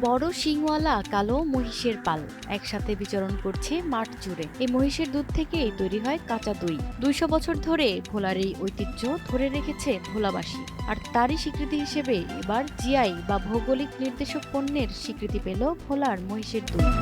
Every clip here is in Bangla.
বড় শিংওয়ালা কালো মহিষের পাল একসাথে বিচরণ করছে মাঠ জুড়ে। এই মহিষের দুধ থেকেই তৈরি হয় কাঁচা দই। ২০০ বছর ধরে ভোলার এই ঐতিহ্য ধরে রেখেছে ভোলাবাসী। আর তারই স্বীকৃতি হিসেবে এবার জিআই বা ভৌগোলিক নির্দেশক পণ্যের স্বীকৃতি পেল ভোলার মহিষের দুধ।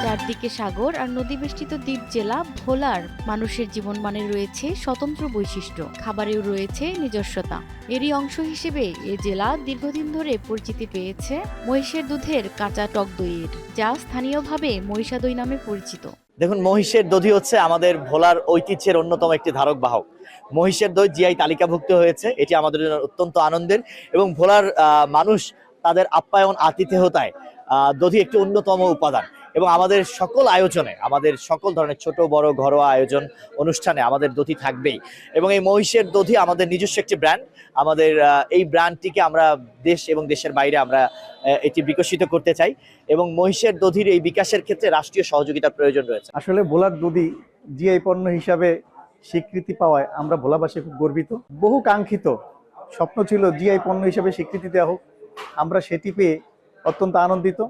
চারদিকে সাগর আর নদী বেষ্টিত দ্বীপ জেলা ভোলার মানুষের জীবনমানে রয়েছে স্বতন্ত্র বৈশিষ্ট্য, খাবারেও রয়েছে নিজস্বতা। এরই অংশ হিসেবে এ জেলা দীর্ঘদিন ধরে পরিচিতি পেয়েছে মহিষের দুধের কাঁচা টক দইয়ের, যা স্থানীয়ভাবে মহিষা দই নামে পরিচিত। দেখুন, মহিষের দধি হচ্ছে আমাদের ভোলার ঐতিহ্যের অন্যতম একটি ধারক বাহক। মহিষের দই জিআই তালিকাভুক্ত হয়েছে, এটি আমাদের জন্য অত্যন্ত আনন্দের এবং ভোলার মানুষ তাদের আপ্যায়ন আতিথেয়তায় দধি একটি অন্যতম উপাদান এবং আমাদের সকল আয়োজনে, আমাদের সকল ধরনের ছোট বড় ঘরোয়া আয়োজন অনুষ্ঠানে আমাদের দধি থাকবেই। এবং এই মহিষের দধি আমাদের নিজস্ব একটি ব্র্যান্ড। আমাদের এই ব্র্যান্ডটিকে আমরা দেশ এবং দেশের বাইরে আমরা এটি বিকশিত করতে চাই এবং মহিষের দধির এই বিকাশের ক্ষেত্রে রাষ্ট্রীয় সহযোগিতার প্রয়োজন রয়েছে। আসলে ভোলার দধি জিআই পণ্য হিসাবে স্বীকৃতি পাওয়ায় আমরা ভোলাবাসী খুব গর্বিত। বহু কাঙ্ক্ষিত স্বপ্ন ছিল জিআই পণ্য হিসাবে স্বীকৃতি দেওয়া হোক, আমরা সেটি পেয়ে অত্যন্ত আনন্দিত।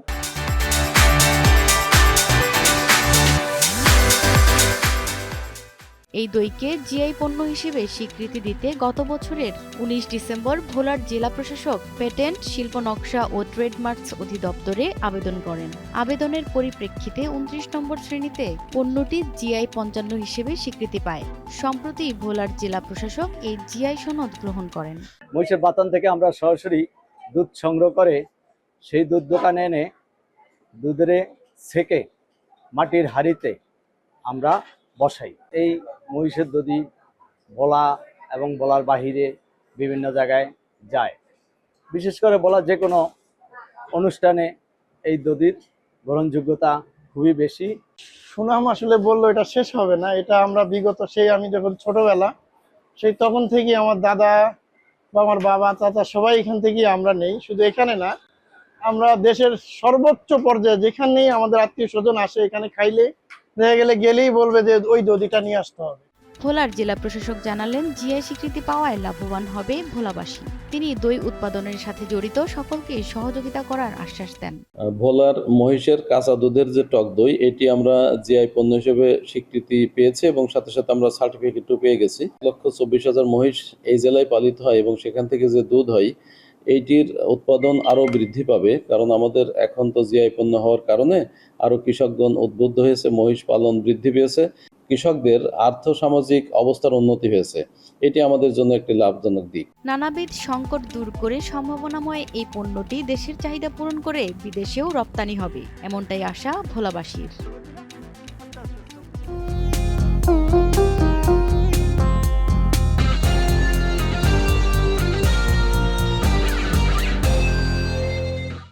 এই দইকে জিআই পণ্য হিসেবে স্বীকৃতি দিতে গত বছরের ১৯ ডিসেম্বর ভোলার জেলা প্রশাসক পেটেন্ট, শিল্প নকশা ও ট্রেডমার্কস অধিদপ্তরে আবেদন করেন। আবেদনের পরিপ্রেক্ষিতে ২৯ নম্বর শ্রেণীতে পণ্যটি জিআই ৫৫ হিসেবে স্বীকৃতি পায়। সম্প্রতি ভোলার জেলা প্রশাসক এই জিআই সনদ গ্রহণ করেন। মহিষের বাতান থেকে আমরা সরাসরি দুধ সংগ্রহ করে সেই দুধ দোকানে এনে দুধের ছেঁকে মাটির হাঁড়িতে আমরা বসাই। এই মহিষের দধি ভোলা এবং ভোলার বাহিরে বিভিন্ন জায়গায় যায়। বিশেষ করে ভোলার যে কোনো অনুষ্ঠানে এই দধির গ্রহণযোগ্যতা খুবই বেশি। সুনাম আসলে বললো এটা শেষ হবে না। এটা আমরা বিগত আমি যখন ছোটবেলা তখন থেকে আমার দাদা বা আমার বাবা চাচা সবাই এখান থেকে আমরা নেই। শুধু এখানে না, আমরা দেশের সর্বোচ্চ পর্যায়ে যেখানেই আমাদের আত্মীয় স্বজন আসে এখানে খাইলে দেখা গেলেই বলবে যে ওই দধিটা নিয়ে আসতে হবে। ভোলার জেলা প্রশাসক জানালেন, জিআই স্বীকৃতি পাওয়ায় লাভবান হবে ভোলাবাসী। তিনি দই উৎপাদনের সাথে জড়িত সকলকে সহযোগিতা করার আশ্বাস দেন। ভোলার মহিষের কাঁচা দুধের যে টক দই, এটি আমরা জিআই পণ্য হিসেবে স্বীকৃতি পেয়েছি এবং সাথে সাথে আমরা সার্টিফিকেটও পেয়ে গেছি। ১,২৪,০০০ মহিষ এই জেলায় পালিত হয় এবং সেখান থেকে যে দুধ হয় এইটির উৎপাদন আরও বৃদ্ধি পাবে, কারণ আমাদের এখন তো জিআই পণ্য হওয়ার কারণে আরও কৃষকগণ উদ্বুদ্ধ হয়েছে, মহিষ পালন বৃদ্ধি পেয়েছে, কৃষকদের আর্থসামাজিক অবস্থার উন্নতি হয়েছে। এটি আমাদের জন্য একটি লাভজনক দিক। নানাবিধ সংকট দূর করে সম্ভাবনাময় এই পণ্যটি দেশের চাহিদা পূরণ করে বিদেশেও রপ্তানি হবে, এমনটাই আশা ভোলাবাসীর।